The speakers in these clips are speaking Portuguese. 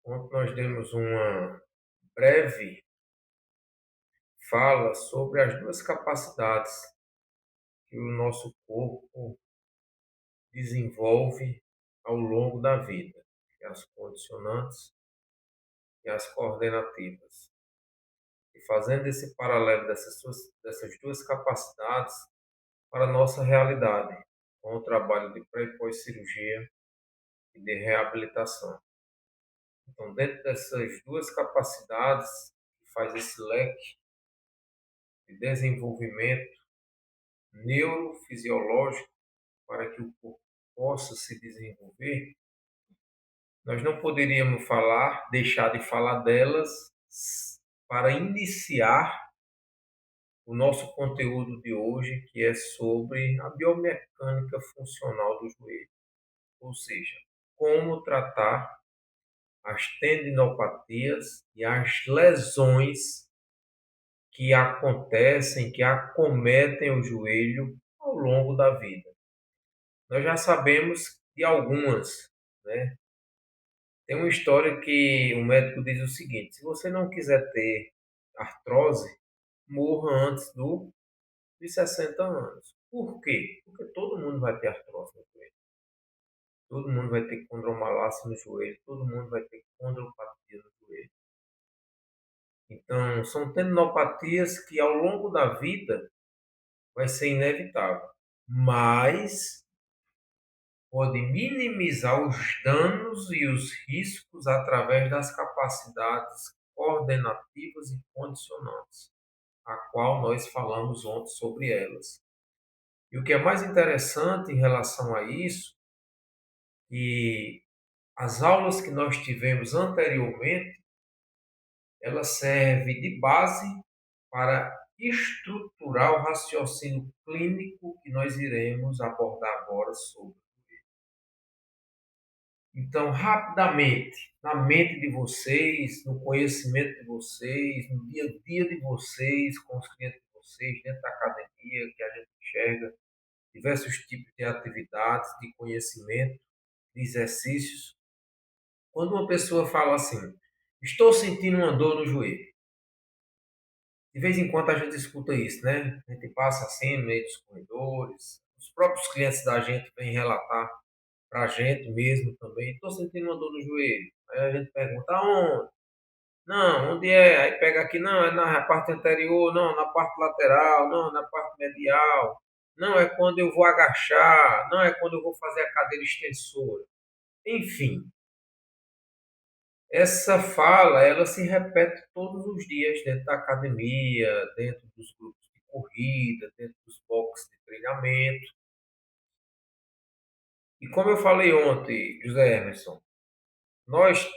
Ontem nós demos uma breve fala sobre as duas capacidades que o nosso corpo desenvolve ao longo da vida, que é as condicionantes e as coordenativas. E fazendo esse paralelo dessas duas capacidades para a nossa realidade, com o trabalho de pré e pós-cirurgia e de reabilitação. Então, dentro dessas duas capacidades, que faz esse leque de desenvolvimento neurofisiológico para que o corpo possa se desenvolver, nós não poderíamos deixar de falar delas para iniciar o nosso conteúdo de hoje, que é sobre a biomecânica funcional do joelho, ou seja, como tratar as tendinopatias e as lesões que acontecem, que acometem o joelho ao longo da vida. Nós já sabemos de algumas, né? Tem uma história que o médico diz o seguinte: se você não quiser ter artrose, morra antes dos 60 anos. Por quê? Porque todo mundo vai ter artrose no joelho. Todo mundo vai ter condromalácia no joelho. Todo mundo vai ter condropatia no joelho. Então, são tendinopatias que ao longo da vida vai ser inevitável. Mas pode minimizar os danos e os riscos através das capacidades coordenativas e condicionantes, a qual nós falamos ontem sobre elas. E o que é mais interessante em relação a isso, que as aulas que nós tivemos anteriormente, ela serve de base para estruturar o raciocínio clínico que nós iremos abordar agora sobre. Então, rapidamente, na mente de vocês, no conhecimento de vocês, no dia a dia de vocês, com os clientes de vocês, dentro da academia, que a gente enxerga diversos tipos de atividades, de conhecimento, de exercícios. Quando uma pessoa fala assim, estou sentindo uma dor no joelho. De vez em quando a gente escuta isso, né? A gente passa assim no meio dos corredores. Os próprios clientes da gente vêm relatar para a gente mesmo também. Estou sentindo uma dor no joelho. Aí a gente pergunta, aonde? Não, onde é? Aí pega aqui, não, é na parte anterior, não, na parte lateral, não, na parte medial. Não, é quando eu vou agachar, não, é quando eu vou fazer a cadeira extensora. Enfim, essa fala, ela se repete todos os dias dentro da academia, dentro dos grupos de corrida, dentro dos boxes de treinamento. E como eu falei ontem, José Emerson, nós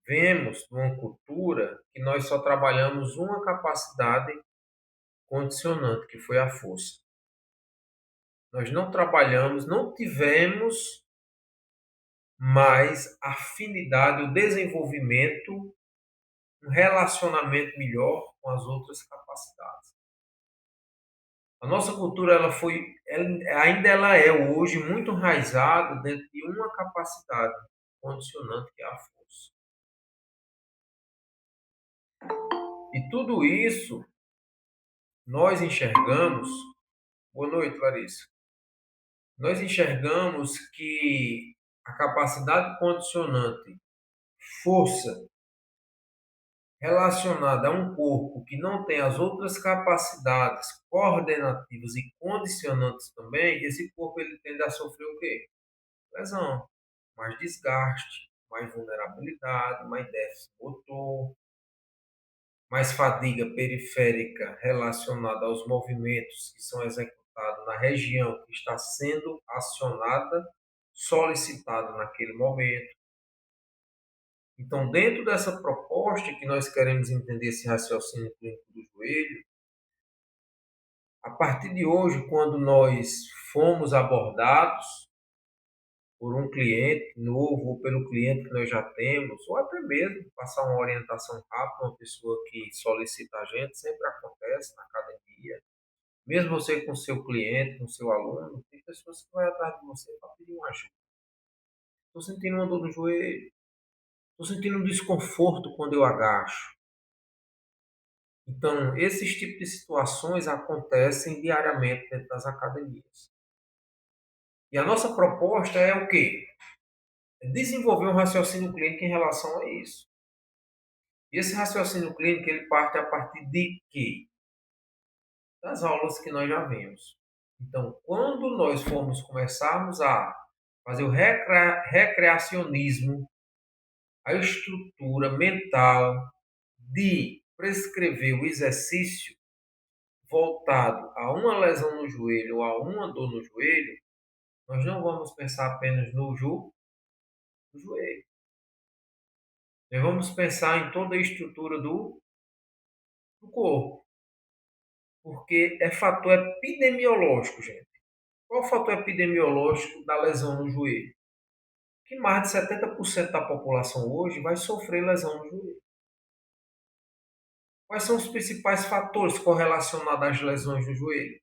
vemos numa cultura que nós só trabalhamos uma capacidade condicionante, que foi a força. Nós não trabalhamos, não tivemos mais afinidade, o desenvolvimento, um relacionamento melhor com as outras capacidades. A nossa cultura ainda ela é hoje muito enraizada dentro de uma capacidade condicionante que é a força. E tudo isso nós enxergamos. Boa noite, Larissa. Nós enxergamos que a capacidade condicionante, força, relacionada a um corpo que não tem as outras capacidades coordenativas e condicionantes também, esse corpo ele tende a sofrer o quê? Lesão, mais desgaste, mais vulnerabilidade, mais déficit motor, mais fadiga periférica relacionada aos movimentos que são executados na região que está sendo acionada, solicitada naquele momento. Então, dentro dessa proposta que nós queremos entender esse raciocínio clínico do joelho, a partir de hoje, quando nós fomos abordados por um cliente novo ou pelo cliente que nós já temos, ou até mesmo passar uma orientação rápida, uma pessoa que solicita a gente, sempre acontece na academia. Mesmo você com seu cliente, com seu aluno, tem pessoas que vão atrás de você para pedir uma ajuda. Estou sentindo uma dor no joelho. Estou sentindo um desconforto quando eu agacho. Então, esses tipos de situações acontecem diariamente dentro das academias. E a nossa proposta é o quê? É desenvolver um raciocínio clínico em relação a isso. E esse raciocínio clínico ele parte a partir de quê? Das aulas que nós já vimos. Então, quando nós começarmos a fazer o recreacionismo, a estrutura mental de prescrever o exercício voltado a uma lesão no joelho ou a uma dor no joelho, nós não vamos pensar apenas no joelho. Nós vamos pensar em toda a estrutura do corpo, porque é fator epidemiológico, gente. Qual o fator epidemiológico da lesão no joelho? Que mais de 70% da população hoje vai sofrer lesão no joelho. Quais são os principais fatores correlacionados às lesões no joelho? O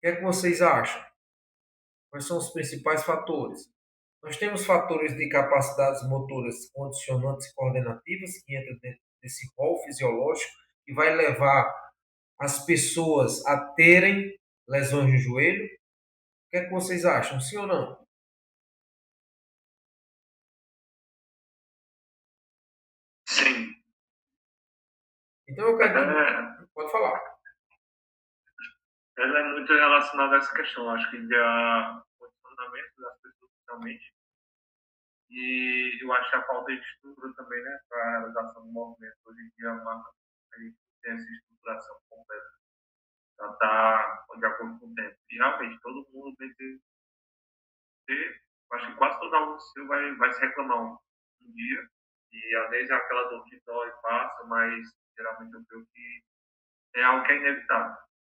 que é que vocês acham? Quais são os principais fatores? Nós temos fatores de capacidades motoras condicionantes e coordenativas, que entram dentro desse rol fisiológico, e vai levar as pessoas a terem lesões no joelho. O que é que vocês acham? Sim ou não? Sim. Então eu quero que... É, Pode falar. ela é muito relacionada a essa questão, acho que de funcionamento das pessoas realmente. E eu acho que a falta de estrutura também, né, para a realização do movimento. Hoje em dia, a gente tem essa estruturação completa, já está de acordo com o tempo. E realmente, todo mundo tem que ter, acho que quase todo aluno seu vai se reclamar um dia, e às vezes é aquela dor que dói e passa, mas geralmente eu vejo que é algo que é inevitável,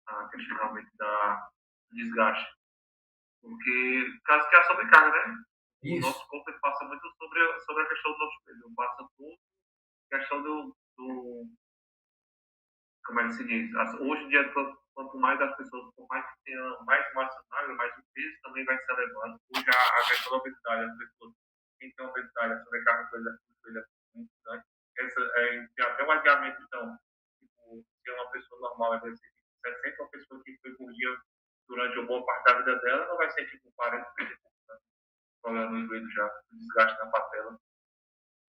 a questão realmente do desgaste. Porque, caso que é a sobrecarga, né? O Isso. nosso corpo ele passa muito sobre a questão do nosso peso, passa por questão do como é que se diz? Hoje em dia, quanto mais as pessoas, por mais que tenham mais massa magra, mais o peso também vai se elevando. Hoje a questão da obesidade, as pessoas, quem tem obesidade, a sobrecarga coisa é muito grande. Tem até um adiamento, então, tipo, se é uma pessoa normal, ela vai ser 60, uma pessoa que foi por dia durante uma boa parte da vida dela, não vai ser tipo 40, 50, problema no joelho já, desgaste na patela.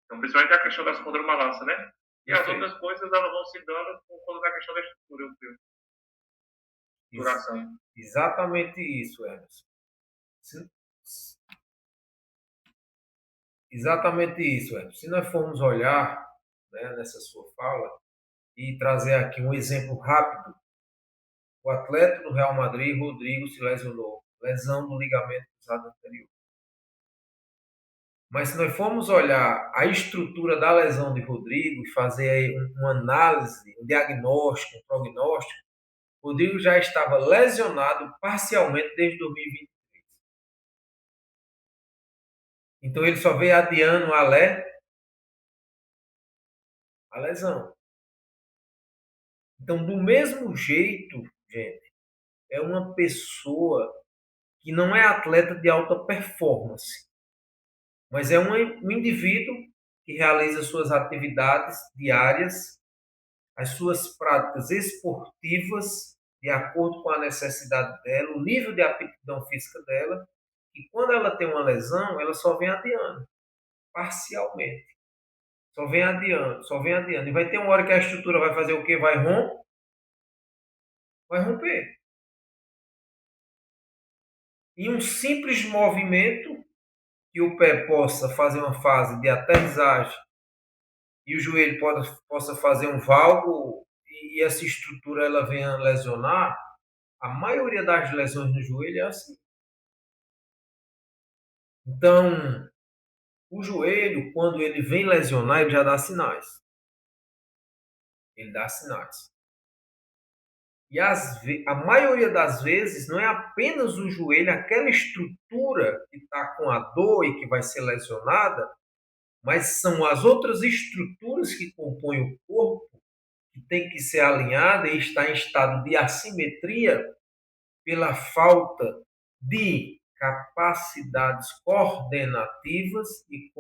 Então, principalmente a questão da condromalácia, né? E as Perfeito. outras coisas, elas vão se dando por conta da questão da estrutura, eu creio. Ex- Duração. Exatamente isso, Emerson. Se- Exatamente isso, Emerson. Se nós formos olhar, né, nessa sua fala e trazer aqui um exemplo rápido, o atleta do Real Madrid, Rodrigo, se lesionou, lesão no ligamento cruzado anterior. Mas se nós formos olhar a estrutura da lesão de Rodrigo e fazer aí uma análise, um diagnóstico, um prognóstico, Rodrigo já estava lesionado parcialmente desde 2020. Então ele só veio adiando a lesão. Então, do mesmo jeito, gente, é uma pessoa que não é atleta de alta performance, mas é um indivíduo que realiza suas atividades diárias, as suas práticas esportivas, de acordo com a necessidade dela, o nível de aptidão física dela, e quando ela tem uma lesão, ela só vem adiando, parcialmente. Só vem adiando, só vem adiando. E vai ter uma hora que a estrutura vai fazer o quê? Vai romper. E um simples movimento que o pé possa fazer uma fase de aterrissagem e o joelho possa fazer um valgo e essa estrutura ela venha lesionar, a maioria das lesões no joelho é assim. Então, o joelho, quando ele vem lesionar, ele já dá sinais. Ele dá sinais. E a maioria das vezes não é apenas o joelho, aquela estrutura que está com a dor e que vai ser lesionada, mas são as outras estruturas que compõem o corpo que tem que ser alinhada e está em estado de assimetria pela falta de capacidades coordenativas e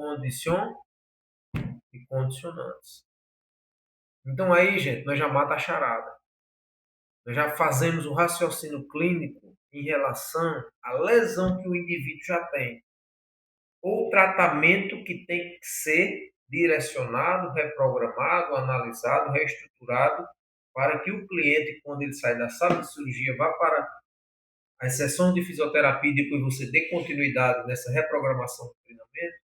condicionantes. Então aí, gente, nós já mata a charada. Nós já fazemos o raciocínio clínico em relação à lesão que o indivíduo já tem, ou o tratamento que tem que ser direcionado, reprogramado, analisado, reestruturado, para que o cliente, quando ele sai da sala de cirurgia, vá para as sessões de fisioterapia e depois você dê continuidade nessa reprogramação do treinamento,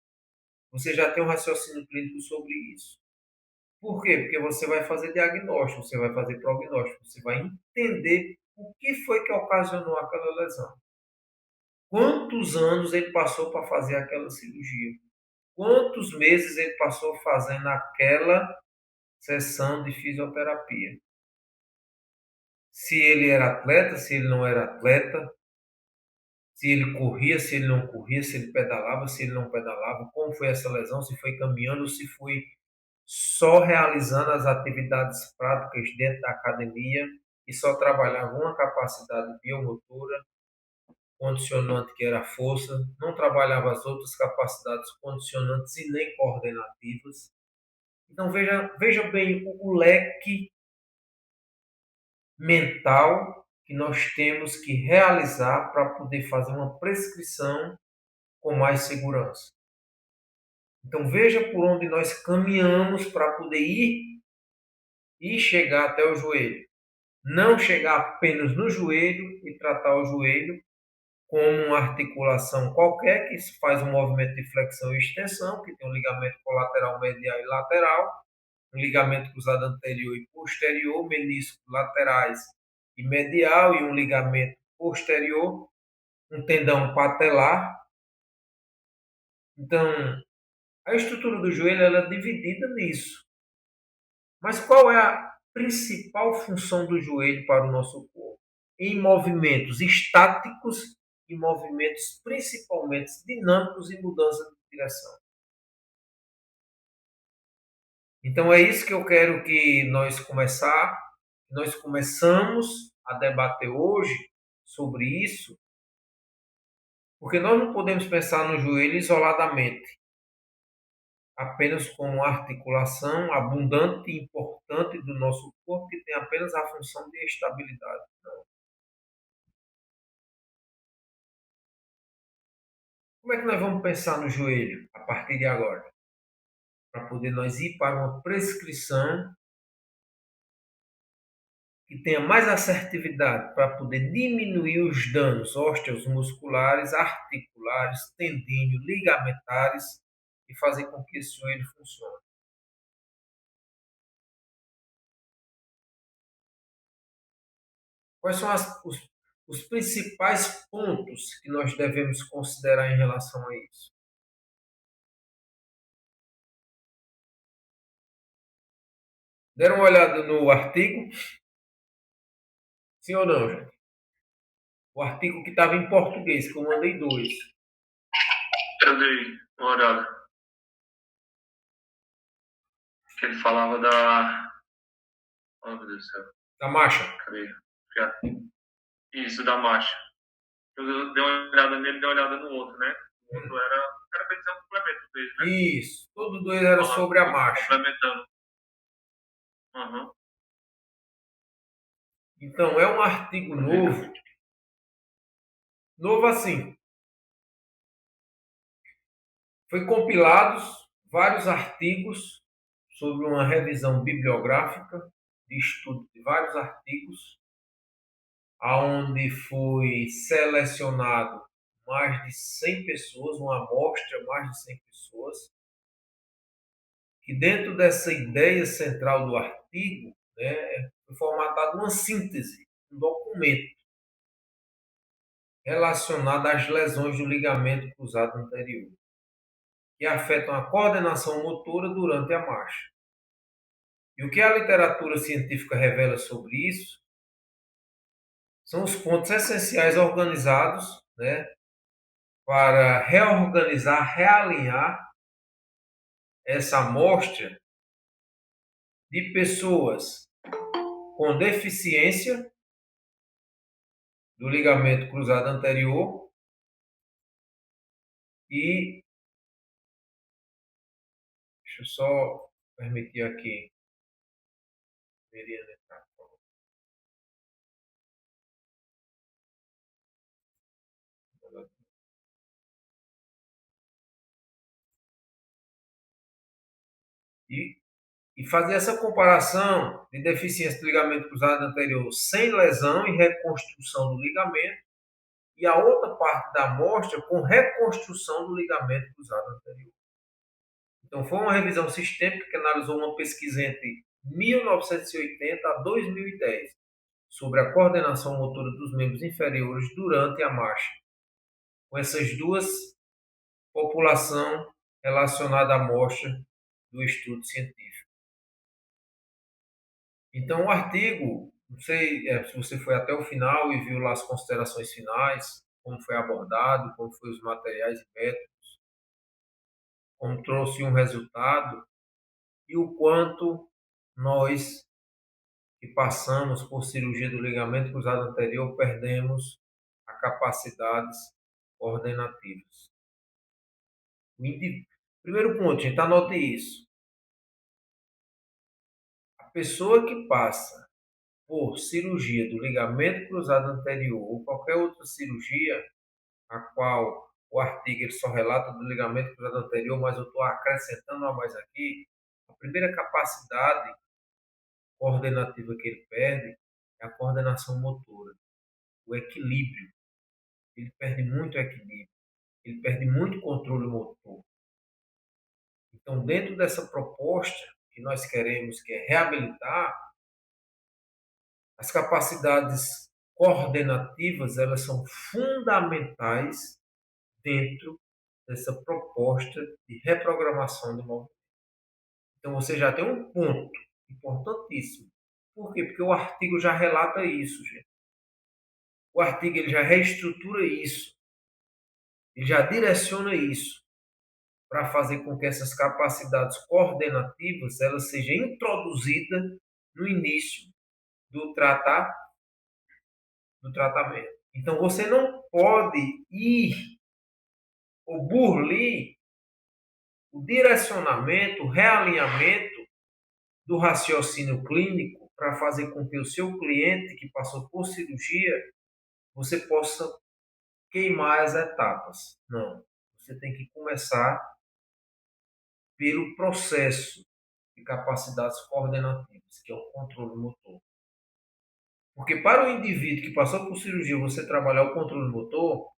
você já tem um raciocínio clínico sobre isso. Por quê? Porque você vai fazer diagnóstico, você vai fazer prognóstico, você vai entender o que foi que ocasionou aquela lesão. Quantos anos ele passou para fazer aquela cirurgia? Quantos meses ele passou fazendo aquela sessão de fisioterapia? Se ele era atleta, se ele não era atleta, se ele corria, se ele não corria, se ele pedalava, se ele não pedalava, como foi essa lesão, se foi caminhando ou se foi só realizando as atividades práticas dentro da academia e só trabalhava uma capacidade biomotora, condicionante que era a força, não trabalhava as outras capacidades condicionantes e nem coordenativas. Então veja bem o leque mental que nós temos que realizar para poder fazer uma prescrição com mais segurança. Então veja por onde nós caminhamos para poder ir e chegar até o joelho. Não chegar apenas no joelho e tratar o joelho como uma articulação qualquer que faz um movimento de flexão e extensão, que tem um ligamento colateral medial e lateral, um ligamento cruzado anterior e posterior, meniscos laterais e medial e um ligamento posterior, um tendão patelar. Então, a estrutura do joelho ela é dividida nisso. Mas qual é a principal função do joelho para o nosso corpo? Em movimentos estáticos e movimentos principalmente dinâmicos e mudança de direção. Então é isso que eu quero que nós começamos a debater hoje sobre isso, porque nós não podemos pensar no joelho isoladamente, apenas como uma articulação abundante e importante do nosso corpo que tem apenas a função de estabilidade. Não. Como é que nós vamos pensar no joelho a partir de agora? Para poder nós ir para uma prescrição que tenha mais assertividade para poder diminuir os danos ósseos, musculares, articulares, tendíneos, ligamentares e fazer com que esse joelho funcione. Quais são os principais pontos que nós devemos considerar em relação a isso? Deram uma olhada no artigo? Sim ou não, gente? O artigo que estava em português, que eu mandei dois. Eu dei uma olhada. Que ele falava da. Oh, meu Deus do céu. Da marcha. Cadê? Isso, da marcha. Eu dei uma olhada nele e dei uma olhada no outro, né? O outro era bem dizer um complemento deles, né? Isso. Todos dois era sobre a marcha. Complementando. Uhum. Então, é um artigo novo. Novo assim. Foi compilados vários artigos sobre uma revisão bibliográfica de estudo de vários artigos, aonde foi selecionado mais de 100 pessoas, uma amostra mais de 100 pessoas, que dentro dessa ideia central do artigo, né, foi formatada uma síntese, um documento relacionado às lesões do ligamento cruzado anterior, que afetam a coordenação motora durante a marcha. E o que a literatura científica revela sobre isso são os pontos essenciais organizados, né, para reorganizar, realinhar essa amostra de pessoas com deficiência do ligamento cruzado anterior E deixa eu só permitir aqui. E, e fazer essa comparação de deficiência do ligamento cruzado anterior sem lesão e reconstrução do ligamento, e a outra parte da amostra com reconstrução do ligamento cruzado anterior. Então, foi uma revisão sistêmica que analisou uma pesquisa entre 1980 a 2010 sobre a coordenação motora dos membros inferiores durante a marcha, com essas duas população relacionada à amostra do estudo científico. Então, o artigo, não sei se você foi até o final e viu lá as considerações finais, como foi abordado, como foram os materiais e métodos, como trouxe um resultado e o quanto nós que passamos por cirurgia do ligamento cruzado anterior perdemos a capacidades coordenativas. Primeiro ponto, gente, anote isso. A pessoa que passa por cirurgia do ligamento cruzado anterior ou qualquer outra cirurgia, a qual o artigo ele só relata do ligamento cruzado anterior, mas eu estou acrescentando a mais aqui, a primeira capacidade coordenativa que ele perde é a coordenação motora, o equilíbrio. Ele perde muito equilíbrio, ele perde muito controle motor. Então, dentro dessa proposta que nós queremos, que é reabilitar, as capacidades coordenativas, elas são fundamentais dentro dessa proposta de reprogramação do movimento. Então, você já tem um ponto importantíssimo. Por quê? Porque o artigo já relata isso, gente. O artigo ele já reestrutura isso, ele já direciona isso para fazer com que essas capacidades coordenativas elas sejam introduzidas no início do tratamento. Então, você não pode ir ou burlir o direcionamento, o realinhamento do raciocínio clínico para fazer com que o seu cliente que passou por cirurgia, você possa queimar as etapas. Não. Você tem que começar pelo processo de capacidades coordenativas, que é o controle motor. Porque para o indivíduo que passou por cirurgia, você trabalhar o controle motor,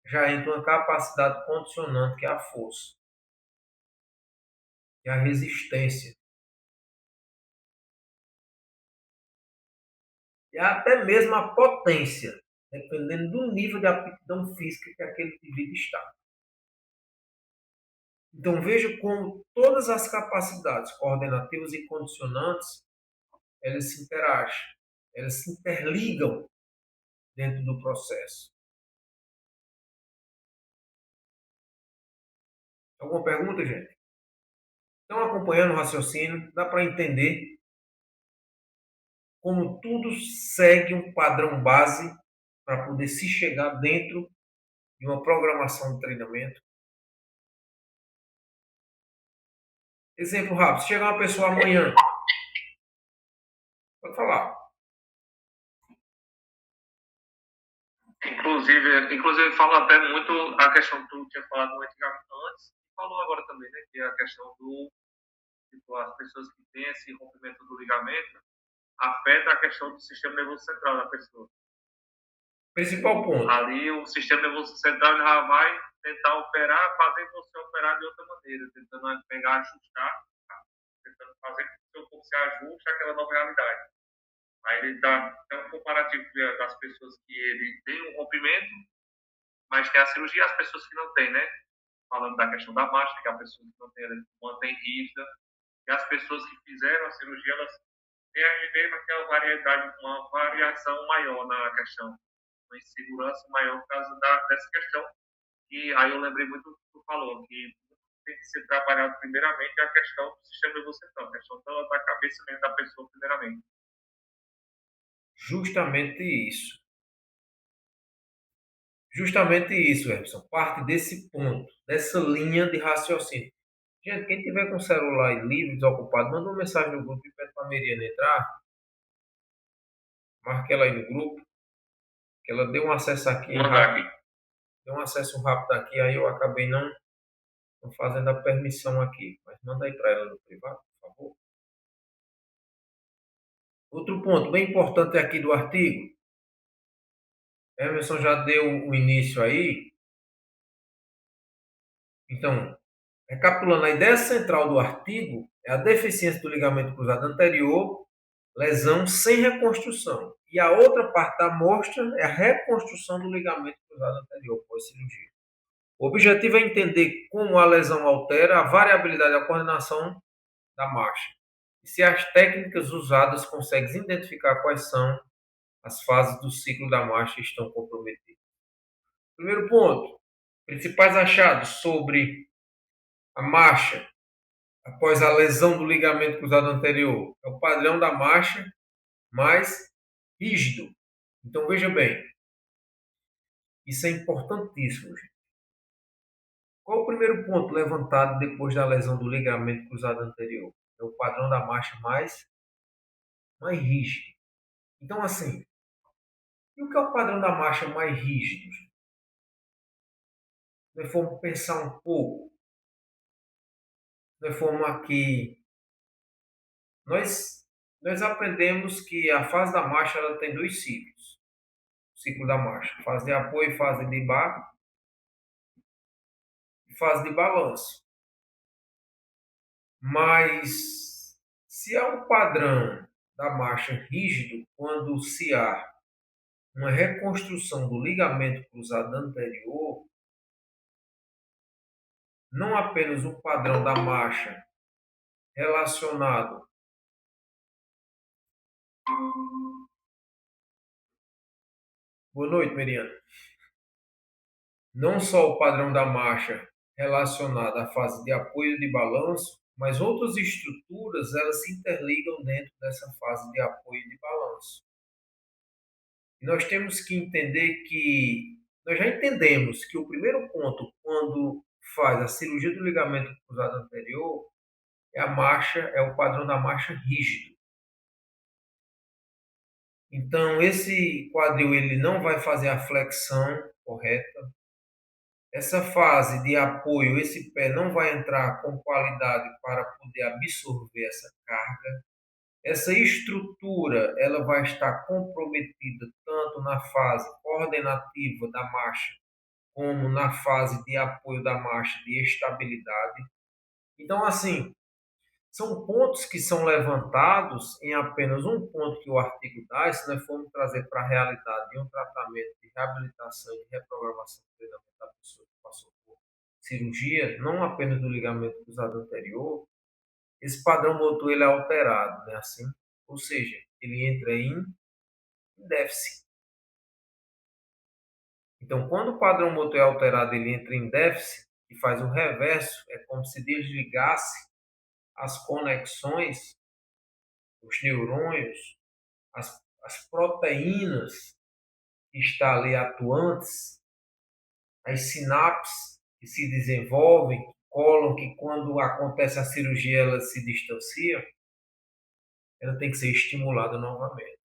já entra uma capacidade condicionante, que é a força, que é a resistência. E até mesmo a potência, dependendo do nível de aptidão física que aquele indivíduo está. Então veja como todas as capacidades coordenativas e condicionantes, elas se interagem, elas se interligam dentro do processo. Alguma pergunta, gente? Estão acompanhando o raciocínio? Dá para entender como tudo segue um padrão base para poder se chegar dentro de uma programação de treinamento? Exemplo rápido, se chegar uma pessoa amanhã, pode falar. Inclusive fala até muito a questão que tu tinha falado antes, falou agora também, né? Que é a questão do, tipo, as pessoas que têm esse rompimento do ligamento afeta a questão do sistema nervoso central da pessoa. Principal ponto. Ali o sistema nervoso central já vai tentar operar, fazer você operar de outra maneira, tentando pegar, ajustar, tentando fazer com que o seu corpo se ajuste àquela nova realidade. Aí ele tem um comparativo das pessoas que ele tem um rompimento, mas tem a cirurgia, e as pessoas que não têm, né? Falando da questão da máscara, que a pessoa que não tem, ela mantém rígida, e as pessoas que fizeram a cirurgia, elas têm a RV, mas tem uma variação maior na questão, uma insegurança maior por causa dessa questão. E aí eu lembrei muito do que tu falou, que tem que ser trabalhado primeiramente a questão do sistema nervoso central, a questão da cabeça mesmo da pessoa primeiramente. Justamente isso. Justamente isso, Everson. Parte desse ponto, dessa linha de raciocínio. Gente, quem tiver com o celular livre, desocupado, manda uma mensagem no grupo e pede para a Meriana entrar. Marque ela aí no grupo, que ela deu um acesso aqui Vou mandar rápido. aqui. Deu um acesso rápido aqui, aí eu acabei não fazendo a permissão aqui. Mas manda aí para ela no privado, por favor. Outro ponto bem importante aqui do artigo. Emerson já deu o início aí. Então, recapitulando, a ideia central do artigo é a deficiência do ligamento cruzado anterior, lesão sem reconstrução. E a outra parte da amostra é a reconstrução do ligamento cruzado anterior pós-cirurgia. O objetivo é entender como a lesão altera a variabilidade da coordenação da marcha e se as técnicas usadas conseguem identificar quais são as fases do ciclo da marcha que estão comprometidas. Primeiro ponto, principais achados sobre a marcha após a lesão do ligamento cruzado anterior. É o padrão da marcha mais rígido. Então, veja bem, isso é importantíssimo, gente. Qual o primeiro ponto levantado depois da lesão do ligamento cruzado anterior? É o padrão da marcha mais rígido. Então, assim, e o que é o padrão da marcha mais rígido? Nós formos pensar um pouco, nós formos aqui, nós aprendemos que a fase da marcha ela tem dois ciclos. O ciclo da marcha, fase de apoio, fase de bar e fase de balanço. Mas se é um padrão da marcha rígido, quando se há uma reconstrução do ligamento cruzado anterior, não apenas o padrão da marcha relacionado Boa noite, Meriana. Não só o padrão da marcha relacionado à fase de apoio e de balanço, mas outras estruturas elas se interligam dentro dessa fase de apoio e de balanço. E nós temos que entender que nós já entendemos que o primeiro ponto quando faz a cirurgia do ligamento cruzado anterior é o padrão da marcha rígido. Então esse quadril ele não vai fazer a flexão correta. Essa fase de apoio, esse pé não vai entrar com qualidade para poder absorver essa carga. Essa estrutura ela vai estar comprometida tanto na fase coordenativa da marcha como na fase de apoio da marcha de estabilidade. Então, assim, são pontos que são levantados em apenas um ponto que o artigo dá, e se nós formos trazer para a realidade de um tratamento de reabilitação e de reprogramação do treinamento da pessoa que passou por cirurgia, não apenas do ligamento cruzado anterior, esse padrão motor ele é alterado, né? Assim, ou seja, ele entra em déficit. Então, quando o padrão motor é alterado, ele entra em déficit e faz o reverso, é como se desligasse as conexões, os neurônios, as proteínas que estão ali atuantes, as sinapses que se desenvolvem, que colam, que quando acontece a cirurgia elas se distanciam, ela tem que ser estimulada novamente.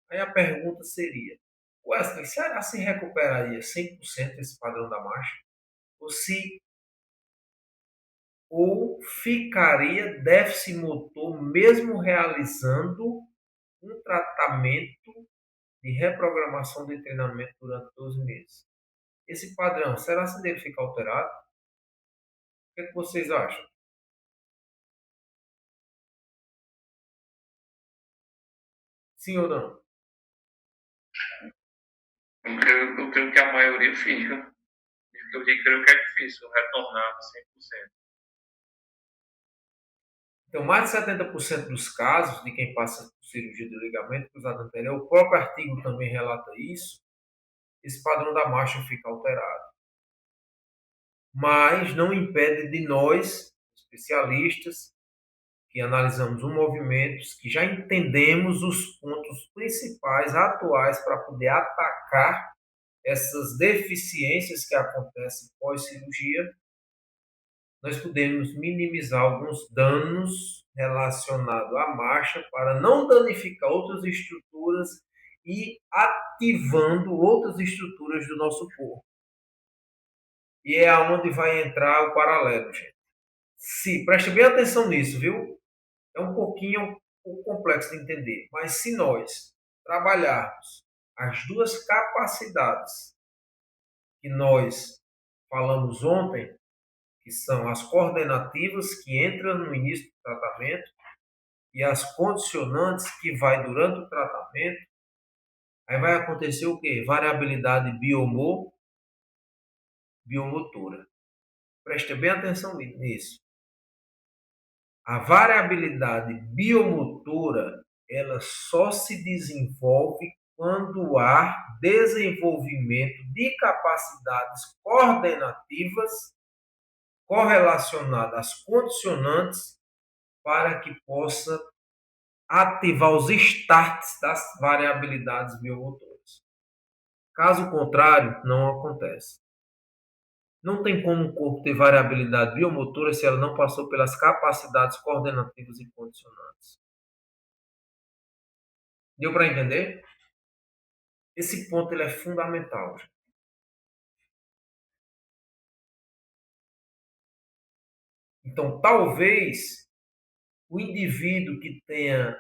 Aí a pergunta seria, Wesley, será que se recuperaria 100% esse padrão da marcha? Ou ficaria déficit motor mesmo realizando um tratamento de reprogramação de treinamento durante 12 meses? Esse padrão, será que dele fica alterado? O que, é que vocês acham? Sim ou não? Eu creio que a maioria fica. Eu creio que é difícil retornar 100%. Então, mais de 70% dos casos de quem passa por cirurgia do ligamento cruzado anterior, o próprio artigo também relata isso, esse padrão da marcha fica alterado. Mas não impede de nós, especialistas, que analisamos os movimentos, que já entendemos os pontos principais atuais para poder atacar essas deficiências que acontecem pós-cirurgia, nós podemos minimizar alguns danos relacionados à marcha para não danificar outras estruturas e ativando outras estruturas do nosso corpo. E é aonde vai entrar o paralelo, gente. Preste bem atenção nisso, viu? É um pouquinho complexo de entender, mas se nós trabalharmos as duas capacidades que nós falamos ontem, que são as coordenativas que entram no início do tratamento e as condicionantes que vai durante o tratamento, aí vai acontecer o quê? Variabilidade biomotora. Preste bem atenção nisso. A variabilidade biomotora, ela só se desenvolve quando há desenvolvimento de capacidades coordenativas correlacionadas às condicionantes para que possa ativar os starts das variabilidades biomotoras. Caso contrário, não acontece. Não tem como o corpo ter variabilidade biomotora se ela não passou pelas capacidades coordenativas e condicionantes. Deu para entender? Esse ponto ele é fundamental. Então, talvez o indivíduo que tenha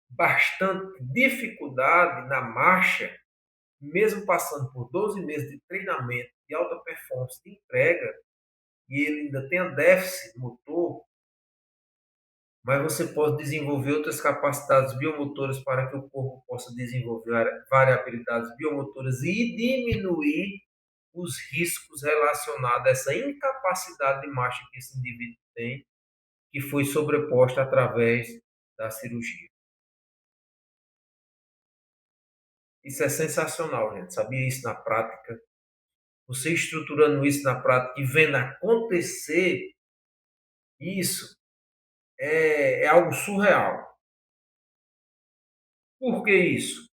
bastante dificuldade na marcha, mesmo passando por 12 meses de treinamento de alta performance de entrega, e ele ainda tenha déficit motor, mas você pode desenvolver outras capacidades biomotoras para que o corpo possa desenvolver variabilidades biomotoras e diminuir os riscos relacionados a essa incapacidade de marcha que esse indivíduo tem, que foi sobreposta através da cirurgia. Isso é sensacional, gente. Sabia isso na prática? Você estruturando isso na prática e vendo acontecer isso é algo surreal. Por que isso?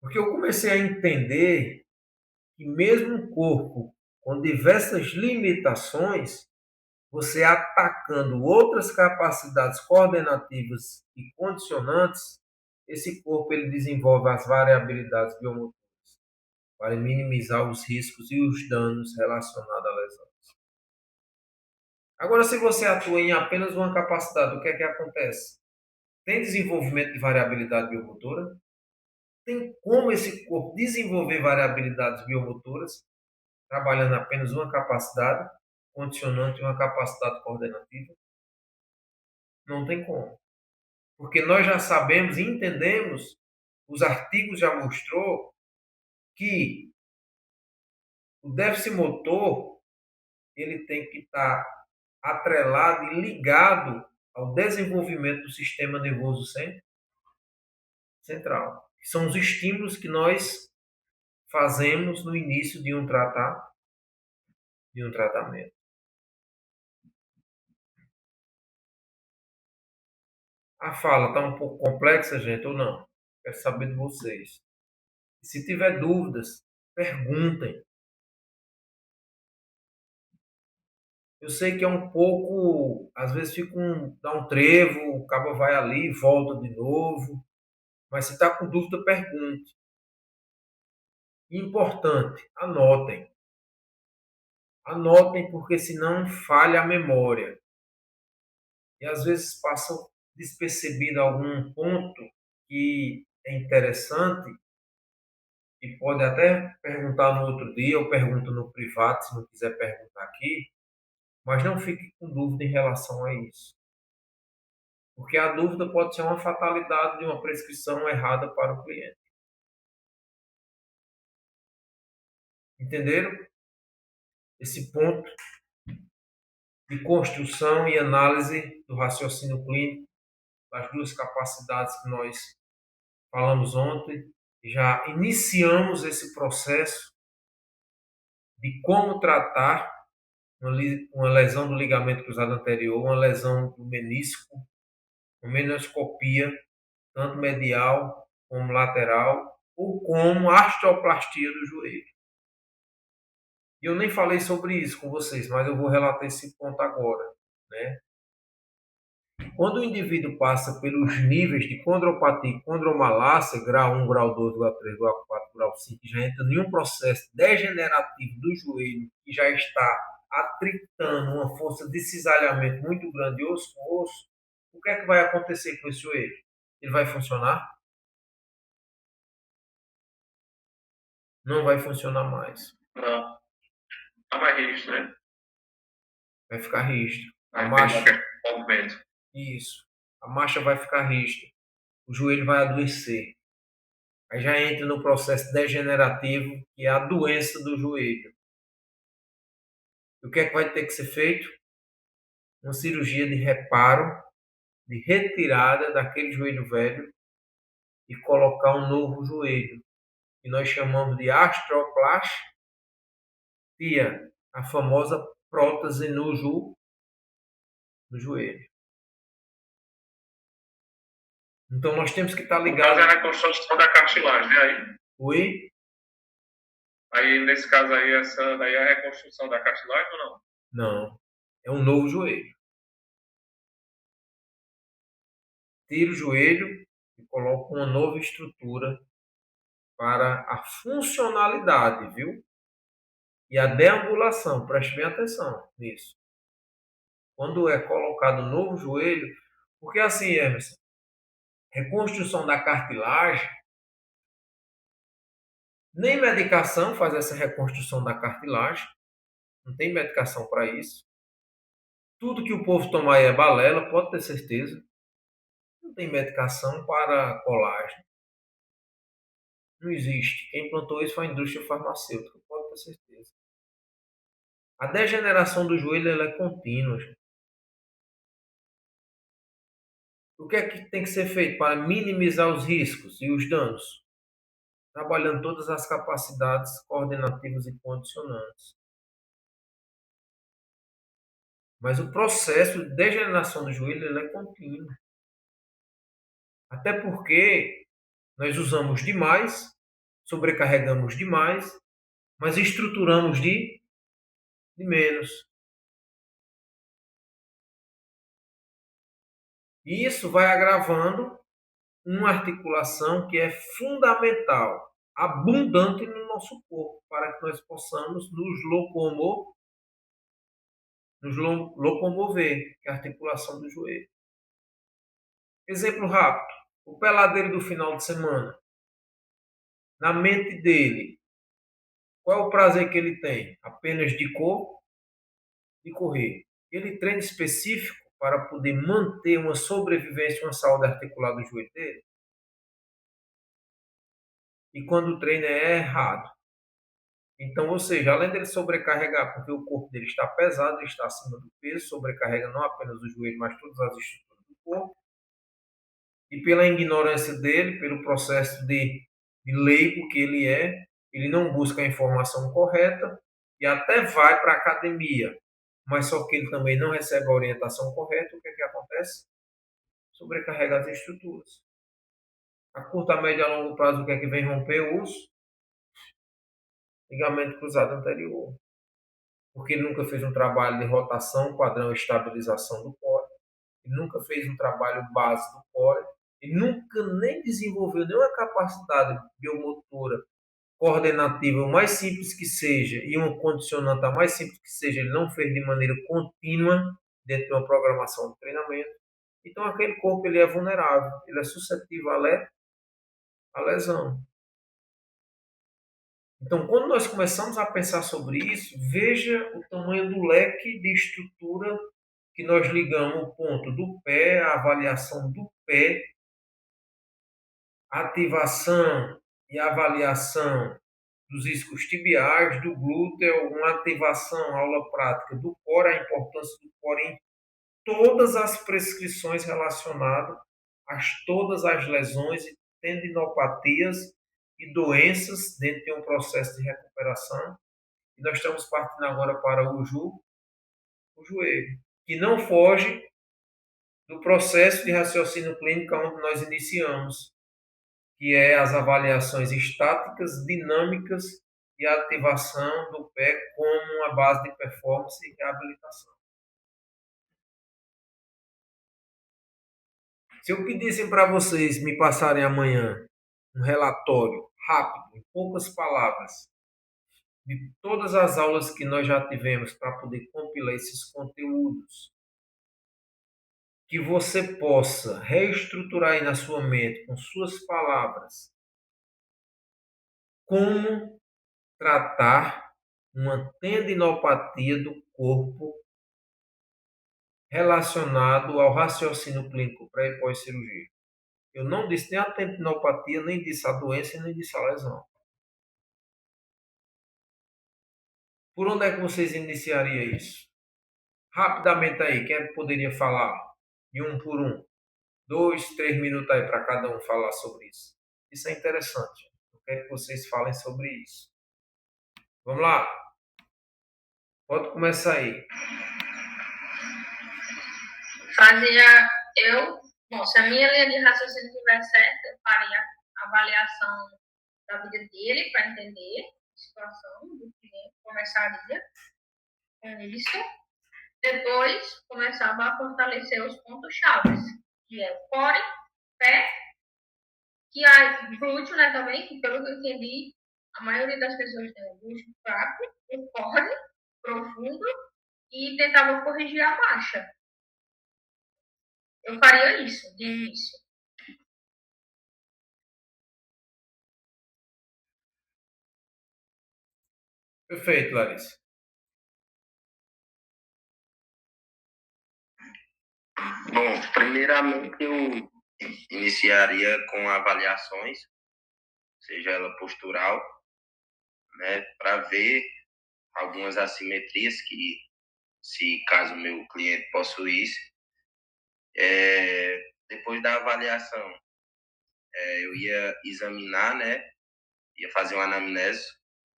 Porque eu comecei a entender que mesmo um corpo com diversas limitações, você atacando outras capacidades coordenativas e condicionantes, esse corpo ele desenvolve as variabilidades biomotoras para minimizar os riscos e os danos relacionados à lesão. Agora, se você atua em apenas uma capacidade, o que é que acontece? Tem desenvolvimento de variabilidade biomotora? Tem como esse corpo desenvolver variabilidades biomotoras trabalhando apenas uma capacidade, condicionante e uma capacidade coordenativa? Não tem como. Porque nós já sabemos e entendemos, os artigos já mostrou que o déficit motor ele tem que estar atrelado e ligado ao desenvolvimento do sistema nervoso central. Que são os estímulos que nós fazemos no início de um tratamento. A fala está um pouco complexa, gente, ou não? Quero saber de vocês. E se tiver dúvidas, perguntem. Eu sei que é um pouco, às vezes dá um trevo, o cabo vai ali, volta de novo. Mas se está com dúvida, pergunte. Importante, anotem. Anotem, porque senão falha a memória. E às vezes passa despercebido algum ponto que é interessante e pode até perguntar no outro dia, ou pergunta no privado, se não quiser perguntar aqui, mas não fique com dúvida em relação a isso. Porque a dúvida pode ser uma fatalidade de uma prescrição errada para o cliente. Entenderam? Esse ponto de construção e análise do raciocínio clínico, das duas capacidades que nós falamos ontem, já iniciamos esse processo de como tratar uma lesão do ligamento cruzado anterior, uma lesão do menisco, uma meniscopia, tanto medial como lateral, ou como osteoplastia do joelho. E eu nem falei sobre isso com vocês, mas eu vou relatar esse ponto agora, né? Quando o indivíduo passa pelos níveis de condropatia e condromalácia, grau 1, grau 2, grau 3, grau 4, grau 5, já entra em um processo degenerativo do joelho que já está atritando uma força de cisalhamento muito grande osso com osso, o que é que vai acontecer com esse joelho? Ele vai funcionar? Não vai funcionar mais. Não. Tá mais rígido, né? Vai ficar rígido. A Vai perder a marcha, questão do movimento. isso. A marcha vai ficar rígida. O joelho vai adoecer. Aí já entra no processo degenerativo, que é a doença do joelho. E o que é que vai ter que ser feito? Uma cirurgia de reparo, de retirada daquele joelho velho e colocar um novo joelho, que nós chamamos de artroplastia, a famosa prótese no joelho. Então nós temos que estar No caso é ligados. a reconstrução da cartilagem, né? Oi? Aí, nesse caso aí, essa daí é a reconstrução da cartilagem ou não? Não. É um novo joelho. Tira o joelho e coloca uma nova estrutura para a funcionalidade, viu? E a deambulação, preste bem atenção nisso. Quando é colocado um novo joelho, porque assim, Emerson, reconstrução da cartilagem, nem medicação faz essa reconstrução da cartilagem, não tem medicação para isso. Tudo que o povo toma aí é balela, pode ter certeza. Não tem medicação para colágeno. Não existe. Quem plantou isso foi a indústria farmacêutica, pode ter certeza. A degeneração do joelho ela é contínua. O que é que tem que ser feito para minimizar os riscos e os danos? Trabalhando todas as capacidades coordenativas e condicionantes. Mas o processo de degeneração do joelho ele é contínuo. Até porque nós usamos demais, sobrecarregamos demais, mas estruturamos de menos. E isso vai agravando uma articulação que é fundamental, abundante no nosso corpo, para que nós possamos nos locomover, que é a articulação do joelho. Exemplo rápido, o peladeiro do final de semana. Na mente dele, qual é o prazer que ele tem? Apenas de correr. Ele treina específico para poder manter uma sobrevivência, uma saúde articular do joelho dele. E quando o treino é errado. Então, ou seja, além dele sobrecarregar, porque o corpo dele está pesado, ele está acima do peso, sobrecarrega não apenas o joelho, mas todas as estruturas do corpo. E pela ignorância dele, pelo processo de leigo que ele não busca a informação correta e até vai para a academia, mas só que ele também não recebe a orientação correta, o que é que acontece? Sobrecarrega as estruturas. A curto, a médio e a longo prazo, o que é que vem romper? Os ligamento cruzado anterior. Porque ele nunca fez um trabalho de rotação, padrão e estabilização do core. Ele nunca fez um trabalho base do core. Ele nunca nem desenvolveu nenhuma capacidade biomotora coordenativa, o mais simples que seja, e uma condicionante a mais simples que seja, ele não fez de maneira contínua dentro de uma programação de treinamento. Então, aquele corpo ele é vulnerável, ele é suscetível à lesão. Então, quando nós começamos a pensar sobre isso, veja o tamanho do leque de estrutura que nós ligamos o ponto do pé, a avaliação do pé, a ativação e avaliação dos iscos tibiais, do glúteo, uma ativação, aula prática do core, a importância do core em todas as prescrições relacionadas a todas as lesões e tendinopatias e doenças dentro de um processo de recuperação. E nós estamos partindo agora para o joelho, que não foge do processo de raciocínio clínico onde nós iniciamos. que é as avaliações estáticas, dinâmicas e a ativação do pé como uma base de performance e reabilitação. Se eu pedisse para vocês me passarem amanhã um relatório rápido, em poucas palavras, de todas as aulas que nós já tivemos para poder compilar esses conteúdos, que você possa reestruturar aí na sua mente, com suas palavras, como tratar uma tendinopatia do corpo relacionado ao raciocínio clínico pré e pós-cirurgia. Eu não disse nem a tendinopatia, nem disse a doença, nem disse a lesão. Por onde é que vocês iniciariam isso? Rapidamente aí, quem é que poderia falar? De um por um. 2, 3 minutos aí para cada um falar sobre isso. Isso é interessante. Eu quero que vocês falem sobre isso. Vamos lá? Pode começar aí. Se a minha linha de raciocínio estiver certa, eu faria a avaliação da vida dele para entender a situação do cliente, começaria com isso. Depois, começava a fortalecer os pontos-chave, que é o core, pé, que há glúteo, né, também, que pelo que eu entendi, a maioria das pessoas tem o glúteo fraco, o core profundo, e tentava corrigir a marcha. Eu faria isso de início. Perfeito, Larissa. Bom, primeiramente eu iniciaria com avaliações, seja ela postural, né, para ver algumas assimetrias que, se caso o meu cliente possuísse. Depois da avaliação, eu ia examinar, né, ia fazer uma anamnese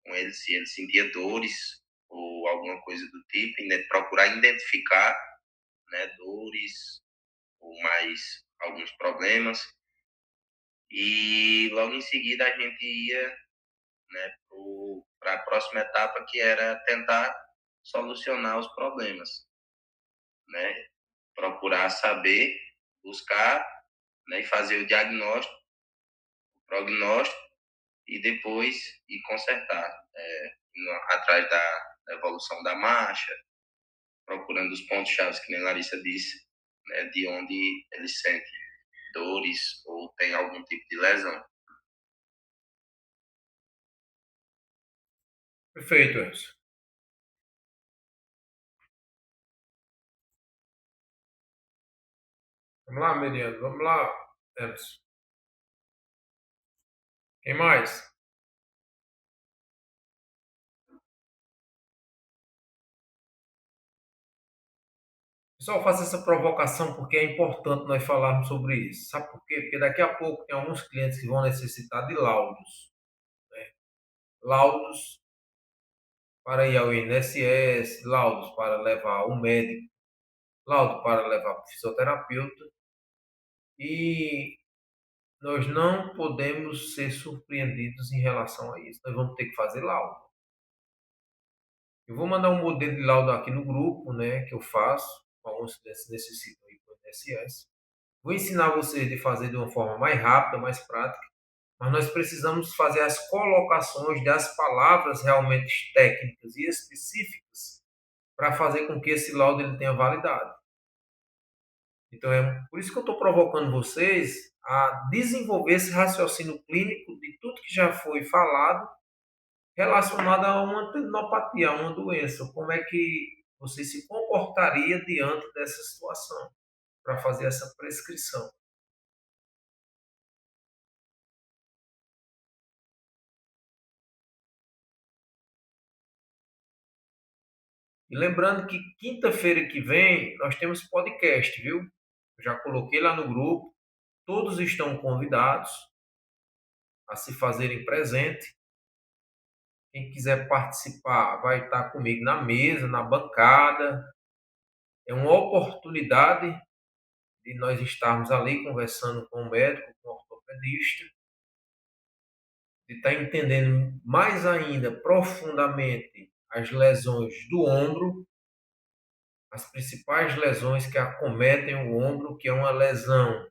com ele, se ele sentia dores ou alguma coisa do tipo, e procurar identificar, né, dores ou mais alguns problemas. E logo em seguida a gente ia, né, para a próxima etapa, que era tentar solucionar os problemas, né? Procurar saber, buscar, né, e fazer o diagnóstico, o prognóstico, e depois ir consertar, atrás da evolução da marcha, procurando os pontos-chave, que nem Larissa disse, né, de onde ele sente dores ou tem algum tipo de lesão. Perfeito, Emerson. Vamos lá, Meriano. Vamos lá, Emerson. Quem mais? Pessoal, faço essa provocação porque é importante nós falarmos sobre isso. Sabe por quê? Porque daqui a pouco tem alguns clientes que vão necessitar de laudos. Né? Laudos para ir ao INSS, laudos para levar ao médico, laudo para levar para o fisioterapeuta. E nós não podemos ser surpreendidos em relação a isso. Nós vamos ter que fazer laudo. Eu vou mandar um modelo de laudo aqui no grupo, né, que eu faço. Alguns clientes necessitam ir para o INSS. Vou ensinar vocês de fazer de uma forma mais rápida, mais prática, mas nós precisamos fazer as colocações das palavras realmente técnicas e específicas para fazer com que esse laudo ele tenha validade. Então, é por isso que eu estou provocando vocês a desenvolver esse raciocínio clínico de tudo que já foi falado relacionado a uma tendinopatia, a uma doença. Como é que você se comportaria diante dessa situação para fazer essa prescrição. E lembrando que quinta-feira que vem nós temos podcast, viu? Eu já coloquei lá no grupo. Todos estão convidados a se fazerem presente. Quem quiser participar vai estar comigo na mesa, na bancada. É uma oportunidade de nós estarmos ali conversando com o médico, com o ortopedista, de estar entendendo mais ainda profundamente as lesões do ombro, as principais lesões que acometem o ombro, que é uma lesão,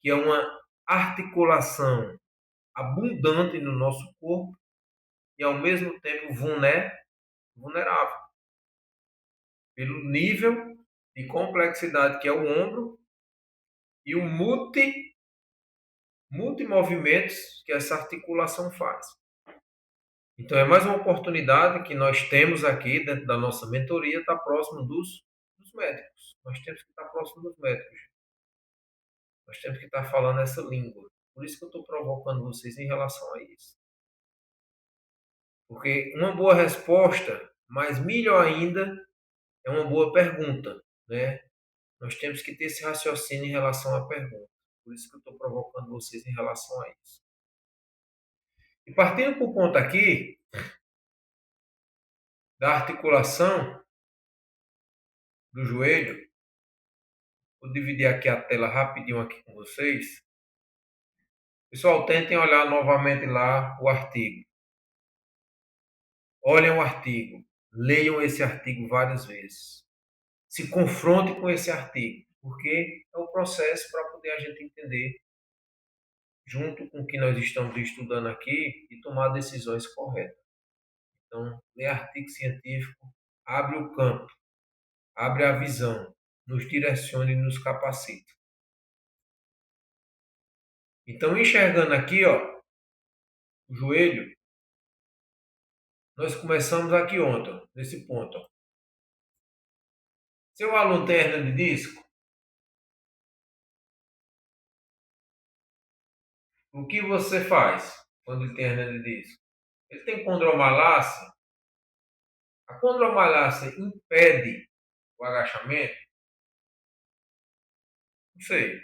que é uma articulação abundante no nosso corpo e ao mesmo tempo vulnerável, pelo nível de complexidade que é o ombro e o multimovimentos que essa articulação faz. Então, é mais uma oportunidade que nós temos aqui dentro da nossa mentoria, estar próximo dos médicos. Nós temos que estar próximo dos médicos. Nós temos que estar falando essa língua. Por isso que eu estou provocando vocês em relação a isso. Porque uma boa resposta, mas melhor ainda, é uma boa pergunta, né? Nós temos que ter esse raciocínio em relação à pergunta. Por isso que eu estou provocando vocês em relação a isso. E partindo para o ponto aqui, da articulação do joelho, vou dividir aqui a tela rapidinho aqui com vocês. Pessoal, tentem olhar novamente lá o artigo. Olhem o artigo. Leiam esse artigo várias vezes. Se confronte com esse artigo, porque é o processo para poder a gente entender, junto com o que nós estamos estudando aqui, e tomar decisões corretas. Então, ler artigo científico, abre o campo, abre a visão, nos direciona e nos capacita. Então, enxergando aqui, ó, o joelho, nós começamos aqui ontem, ó, nesse ponto. Ó. Seu aluno tem hernia de disco? O que você faz quando ele tem hernia de disco? Ele tem condromalácia? A condromalácia impede o agachamento? Não sei.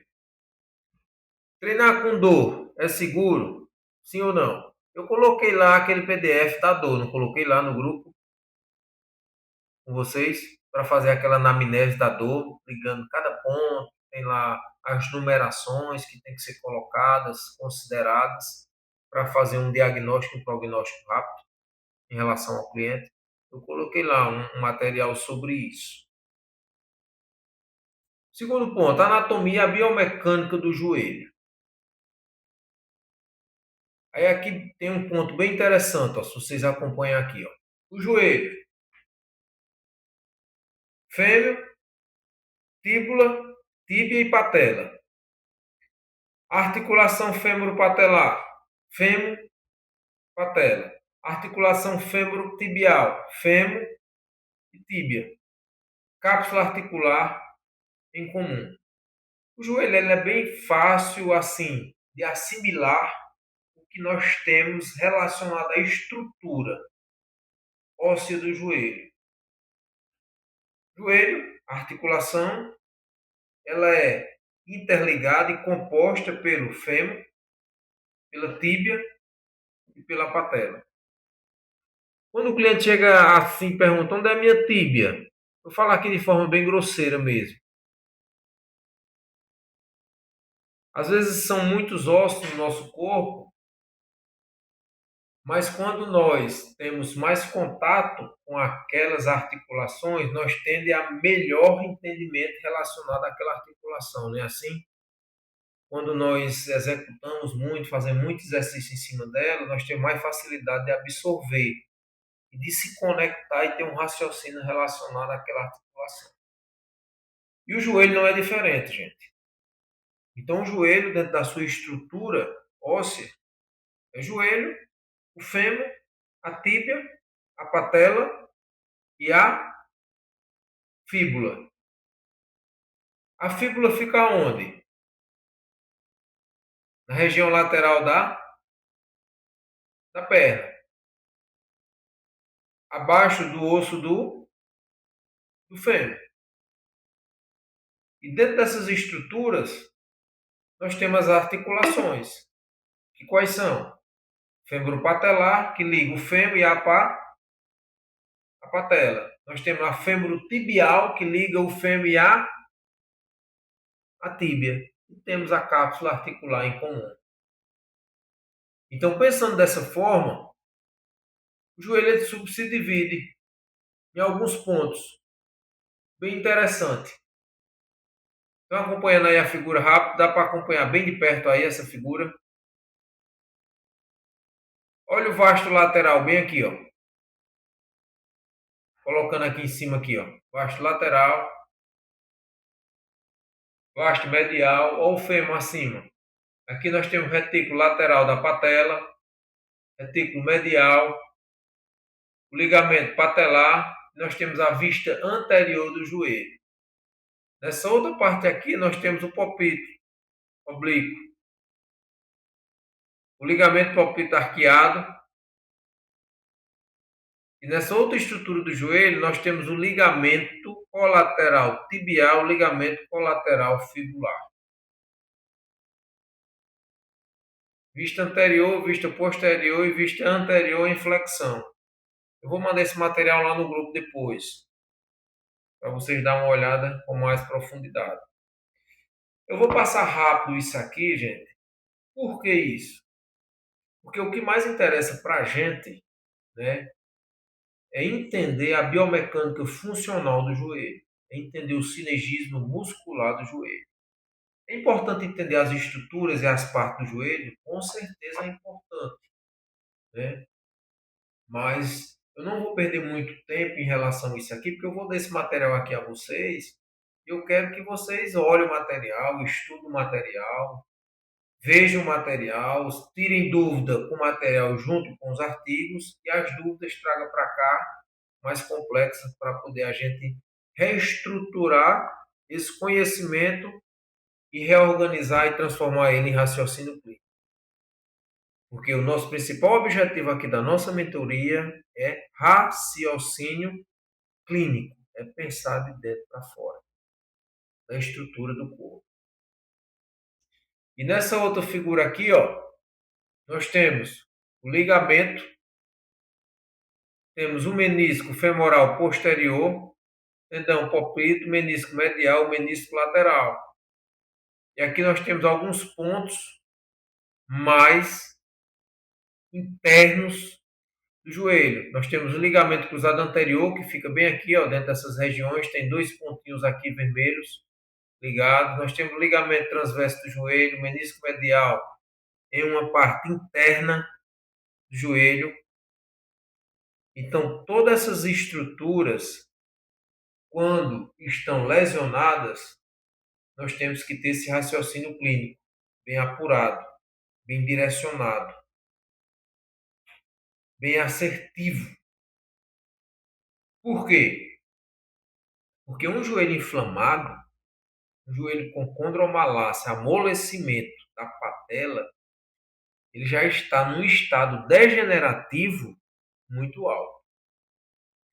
Treinar com dor é seguro? Sim ou não? Eu coloquei lá aquele PDF da dor, não coloquei lá no grupo com vocês para fazer aquela anamnese da dor, ligando cada ponto, tem lá as numerações que tem que ser colocadas, consideradas para fazer um diagnóstico e um prognóstico rápido em relação ao cliente. Eu coloquei lá um material sobre isso. Segundo ponto, anatomia biomecânica do joelho. Aí aqui tem um ponto bem interessante, ó, se vocês acompanham aqui. Ó. O joelho. Fêmur, tíbula, tíbia e patela. Articulação fêmuro-patelar. Fêmur, patela. Articulação fêmuro-tibial. Fêmur e tíbia. Cápsula articular em comum. O joelho ele é bem fácil assim de assimilar o que nós temos relacionado à estrutura óssea do joelho. Joelho, articulação, ela é interligada e composta pelo fêmur, pela tíbia e pela patela. Quando o cliente chega assim e pergunta onde é a minha tíbia, eu falo aqui de forma bem grosseira mesmo. Às vezes são muitos ossos no nosso corpo, mas quando nós temos mais contato com aquelas articulações, nós tendemos a melhor entendimento relacionado àquela articulação, não é assim? Quando nós executamos muito, fazemos muito exercício em cima dela, nós temos mais facilidade de absorver e de se conectar e ter um raciocínio relacionado àquela articulação. E o joelho não é diferente, gente. Então, o joelho, dentro da sua estrutura óssea, é joelho, o fêmur, a tíbia, a patela e a fíbula. A fíbula fica onde? Na região lateral da perna. Abaixo do osso do fêmur. E dentro dessas estruturas, nós temos as articulações. Que quais são? Fêmur patelar, que liga o fêmur e a patela. Nós temos a fêmur tibial, que liga o fêmur e a tíbia. E temos a cápsula articular em comum. Então, pensando dessa forma, o joelho ele subdivide em alguns pontos. Bem interessante. Então, acompanhando aí a figura rápida, dá para acompanhar bem de perto aí essa figura. Olha o vasto lateral bem aqui, ó. Colocando aqui em cima aqui, ó. Vasto lateral, vasto medial, ou o fêmur acima. Aqui nós temos o retículo lateral da patela, retículo medial, o ligamento patelar, nós temos a vista anterior do joelho. Nessa outra parte aqui nós temos o popito oblíquo, o ligamento popito arqueado, e nessa outra estrutura do joelho nós temos o ligamento colateral tibial, o ligamento colateral fibular. Vista anterior, vista posterior e vista anterior em flexão. Eu vou mandar esse material lá no grupo depois, para vocês darem uma olhada com mais profundidade. Eu vou passar rápido isso aqui, gente. Por que isso? Porque o que mais interessa para a gente, né, é entender a biomecânica funcional do joelho, é entender o sinergismo muscular do joelho. É importante entender as estruturas e as partes do joelho? Com certeza é importante, né? Mas eu não vou perder muito tempo em relação a isso aqui, porque eu vou dar esse material aqui a vocês. Eu quero que vocês olhem o material, estudem o material, vejam o material, tirem dúvida com o material junto com os artigos e as dúvidas tragam para cá mais complexas para poder a gente reestruturar esse conhecimento e reorganizar e transformar ele em raciocínio clínico. Porque o nosso principal objetivo aqui da nossa mentoria é raciocínio clínico, é pensar de dentro para fora, da estrutura do corpo. E nessa outra figura aqui, ó, nós temos o ligamento, temos o menisco femoral posterior, tendão popito, menisco medial, menisco lateral. E aqui nós temos alguns pontos mais internos do joelho. Nós temos o ligamento cruzado anterior, que fica bem aqui, ó, dentro dessas regiões, tem dois pontinhos aqui vermelhos ligados. Nós temos o ligamento transverso do joelho, menisco medial em uma parte interna do joelho. Então, todas essas estruturas, quando estão lesionadas, nós temos que ter esse raciocínio clínico bem apurado, bem direcionado, bem assertivo. Por quê? Porque um joelho inflamado, um joelho com condromalácia, amolecimento da patela, ele já está num estado degenerativo muito alto.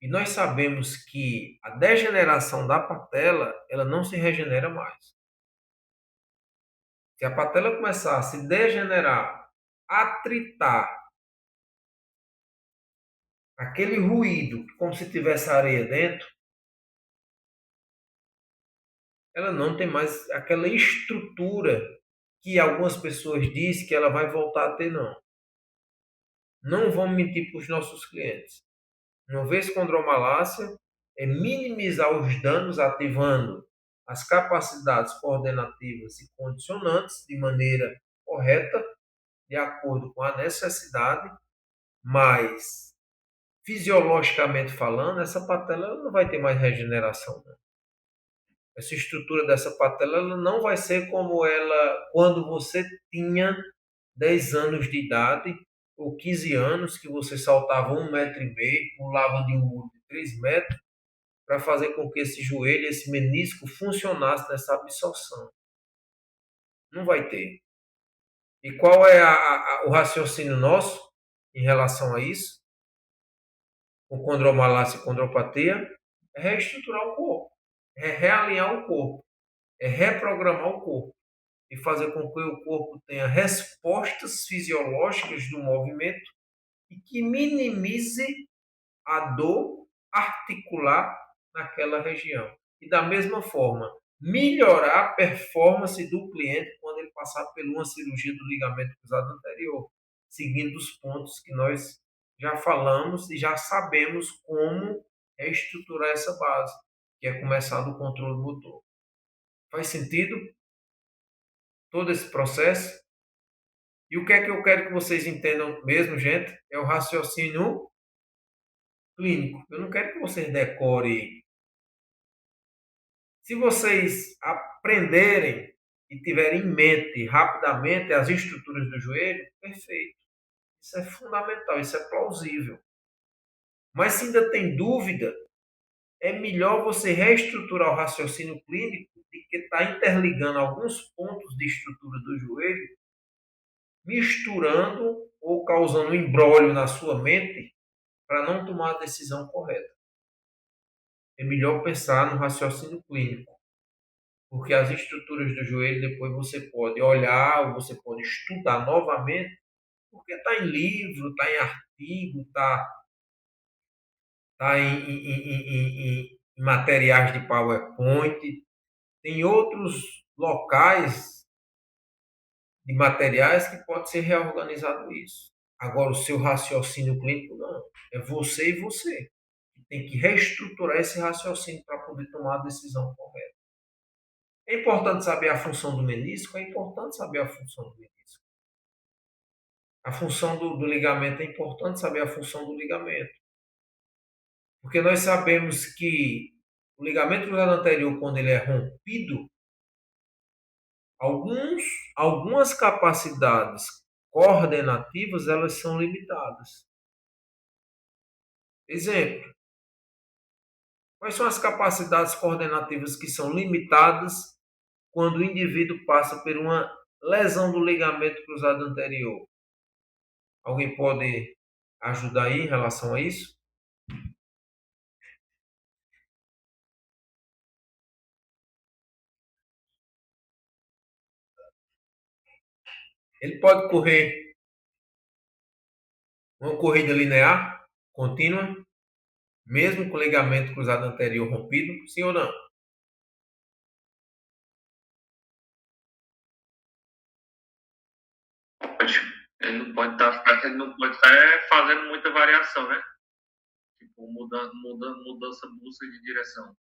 E nós sabemos que a degeneração da patela, ela não se regenera mais. Se a patela começar a se degenerar, atritar, aquele ruído, como se tivesse areia dentro, ela não tem mais aquela estrutura que algumas pessoas dizem que ela vai voltar a ter, não. Não vamos mentir para os nossos clientes. Uma vez condromalácia, é minimizar os danos ativando as capacidades coordenativas e condicionantes de maneira correta, de acordo com a necessidade, mas fisiologicamente falando, essa patela não vai ter mais regeneração. Não. Essa estrutura dessa patela ela não vai ser como ela quando você tinha 10 anos de idade ou 15 anos, que você saltava 1,5 m, pulava de um muro de 3 metros, para fazer com que esse joelho, esse menisco funcionasse nessa absorção. Não vai ter. E qual é o raciocínio nosso em relação a isso? Com condromalácia e condropatia? É reestruturar o corpo, é realinhar o corpo, é reprogramar o corpo e fazer com que o corpo tenha respostas fisiológicas do movimento e que minimize a dor articular naquela região. E da mesma forma, melhorar a performance do cliente quando ele passar por uma cirurgia do ligamento cruzado anterior. seguindo os pontos que nós já falamos e já sabemos como estruturar essa base, que é começar do controle motor. Faz sentido todo esse processo? E o que é que eu quero que vocês entendam mesmo, gente? É o raciocínio clínico. Eu não quero que vocês decorem. Se vocês aprenderem e tiverem em mente rapidamente as estruturas do joelho, perfeito. Isso é fundamental, isso é plausível. Mas se ainda tem dúvida, é melhor você reestruturar o raciocínio clínico de que está interligando alguns pontos de estrutura do joelho, misturando ou causando um embrólio na sua mente para não tomar a decisão correta. É melhor pensar no raciocínio clínico, porque as estruturas do joelho depois você pode olhar ou você pode estudar novamente, porque está em livro, está em artigo, está em materiais de PowerPoint, tem outros locais de materiais que pode ser reorganizado isso. Agora, o seu raciocínio clínico não. É você e você. Tem que reestruturar esse raciocínio para poder tomar a decisão correta. É importante saber a função do menisco? É importante saber a função do menisco. A função do ligamento é importante saber a função do ligamento. Porque nós sabemos que o ligamento cruzado anterior, quando ele é rompido, algumas capacidades coordenativas elas são limitadas. Exemplo, quais são as capacidades coordenativas que são limitadas quando o indivíduo passa por uma lesão do ligamento cruzado anterior? Alguém pode ajudar aí em relação a isso? Ele pode correr uma corrida linear, contínua, mesmo com o ligamento cruzado anterior rompido, sim ou não? Ele não pode estar fazendo muita variação, né? Tipo, mudança brusca de direção.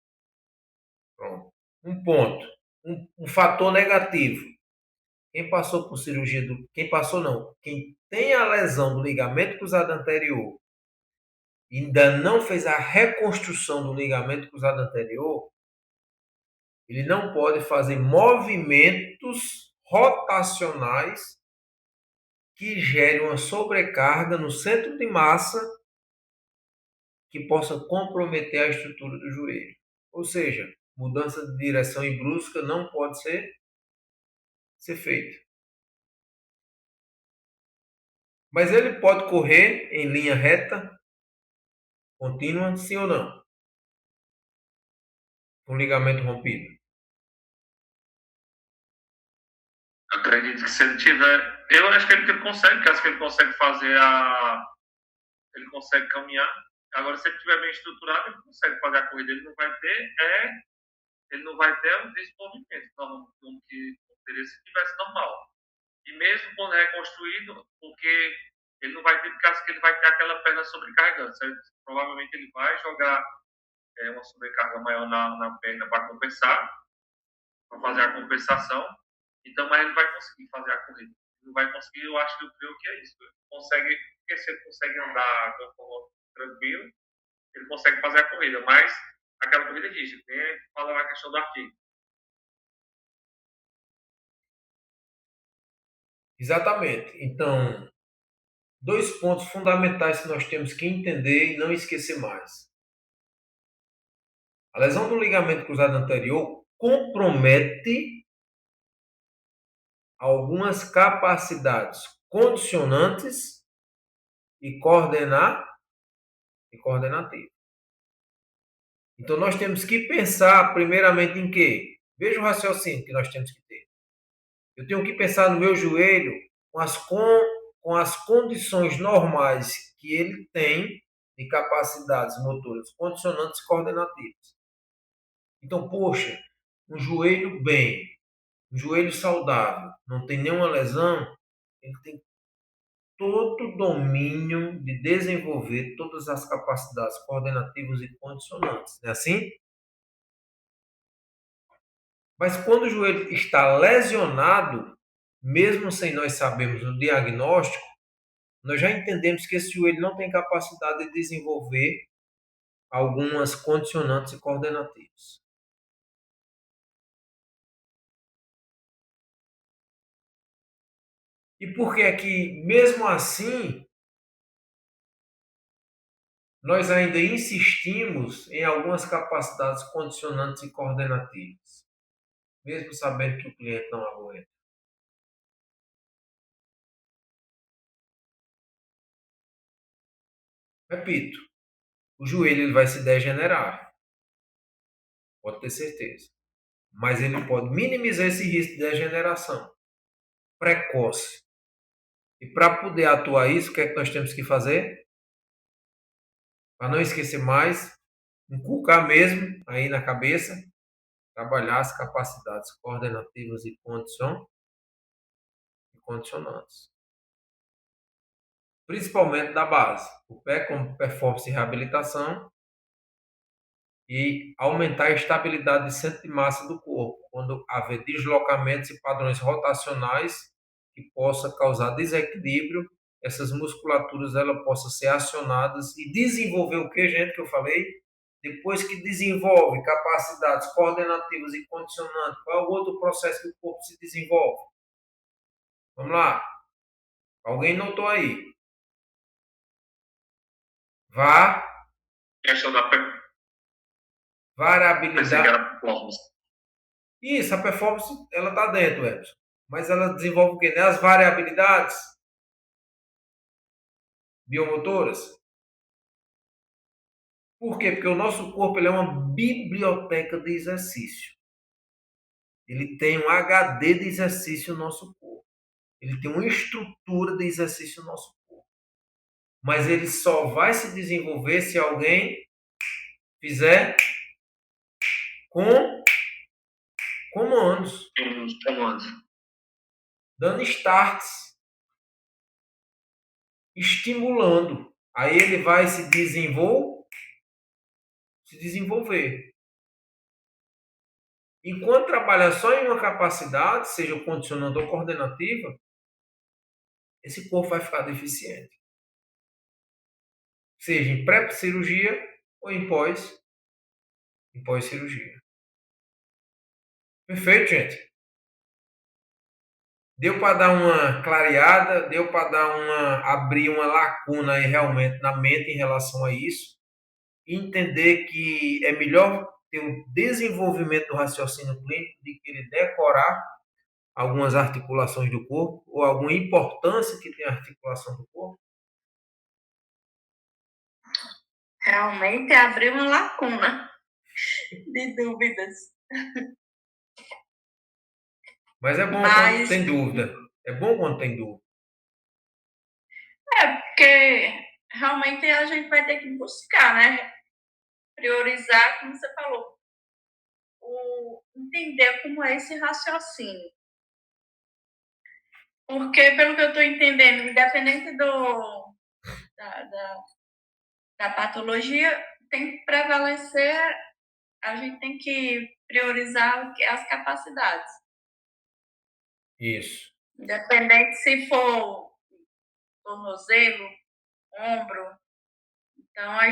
Pronto. Um ponto. Um fator negativo. Quem passou por cirurgia do. Quem passou não. Quem tem a lesão do ligamento cruzado anterior e ainda não fez a reconstrução do ligamento cruzado anterior, ele não pode fazer movimentos rotacionais que gerem uma sobrecarga no centro de massa que possa comprometer a estrutura do joelho. Ou seja, mudança de direção e brusca não pode ser feita. Mas ele pode correr em linha reta, contínua, sim ou não? Com ligamento rompido. Acredito que se ele tiver. Eu acho que ele consegue, que acho que ele consegue fazer a. Ele consegue caminhar. Agora, se ele estiver bem estruturado, ele consegue fazer a corrida. Ele não vai ter um desenvolvimento como que teria se tivesse normal. E mesmo quando reconstruído, porque ele não vai ter, porque acho que ele vai ter aquela perna sobrecarregando, certo? Provavelmente ele vai jogar uma sobrecarga maior na perna para compensar, para fazer a compensação. Então, mas ele vai conseguir fazer a corrida. Ele vai conseguir, eu acho que eu creio que é isso. Ele consegue, porque se ele consegue andar de uma forma tranquila, ele consegue fazer a corrida, mas aquela corrida rígida, tem que falar na questão do artigo. Exatamente. Então, dois pontos fundamentais que nós temos que entender e não esquecer mais. A lesão do ligamento cruzado anterior compromete algumas capacidades condicionantes e coordenativas. Então, nós temos que pensar primeiramente em quê? Veja o raciocínio que nós temos que ter. Eu tenho que pensar no meu joelho com as condições normais que ele tem de capacidades motoras condicionantes e coordenativas. Então, poxa, um joelho bem, um joelho saudável, não tem nenhuma lesão, ele tem todo o domínio de desenvolver todas as capacidades coordenativas e condicionantes. Não é assim? Mas quando o joelho está lesionado, mesmo sem nós sabermos o diagnóstico, nós já entendemos que esse joelho não tem capacidade de desenvolver algumas condicionantes e coordenativas. E por que é que, mesmo assim, nós ainda insistimos em algumas capacidades condicionantes e coordenativas, mesmo sabendo que o cliente não aguenta? Repito, o joelho ele vai se degenerar, pode ter certeza. Mas ele pode minimizar esse risco de degeneração precoce. E para poder atuar isso, o que é que nós temos que fazer? Para não esquecer mais, inculcar mesmo aí na cabeça, trabalhar as capacidades coordenativas e condicionantes. Principalmente da base. O pé como performance e reabilitação e aumentar a estabilidade de centro de massa do corpo, quando haver deslocamentos e padrões rotacionais que possa causar desequilíbrio, essas musculaturas ela possam ser acionadas e desenvolver o que, gente, que eu falei? Depois que desenvolve capacidades coordenativas e condicionantes, qual é o outro processo que o corpo se desenvolve? Vamos lá. Alguém notou aí? Vá. Questão da Variabilidade. performance. Isso, a performance, ela está dentro, Edson. Mas ela desenvolve o quê? Né? As variabilidades biomotoras. Por quê? Porque o nosso corpo ele é uma biblioteca de exercício. Ele tem um HD de exercício no nosso corpo. Ele tem uma estrutura de exercício no nosso corpo. Mas ele só vai se desenvolver se alguém fizer com comandos. Dando starts. Estimulando. Aí ele vai se desenvolver. Enquanto trabalhar só em uma capacidade, seja condicionando ou coordenativa, esse corpo vai ficar deficiente. Seja em pré-cirurgia ou em pós-cirurgia. Perfeito, gente? Deu para dar uma clareada, deu para abrir uma lacuna aí realmente na mente em relação a isso. E entender que é melhor ter um desenvolvimento do raciocínio clínico de querer decorar algumas articulações do corpo ou alguma importância que tem a articulação do corpo. Realmente abriu uma lacuna de dúvidas. Mas é bom quando tem dúvida. É bom quando tem dúvida. É, porque realmente a gente vai ter que buscar, né? Priorizar, como você falou, entender como é esse raciocínio. Porque, pelo que eu estou entendendo, independente da patologia, tem que prevalecer, a gente tem que priorizar as capacidades. Isso. Independente se for tornozelo, ombro. Então,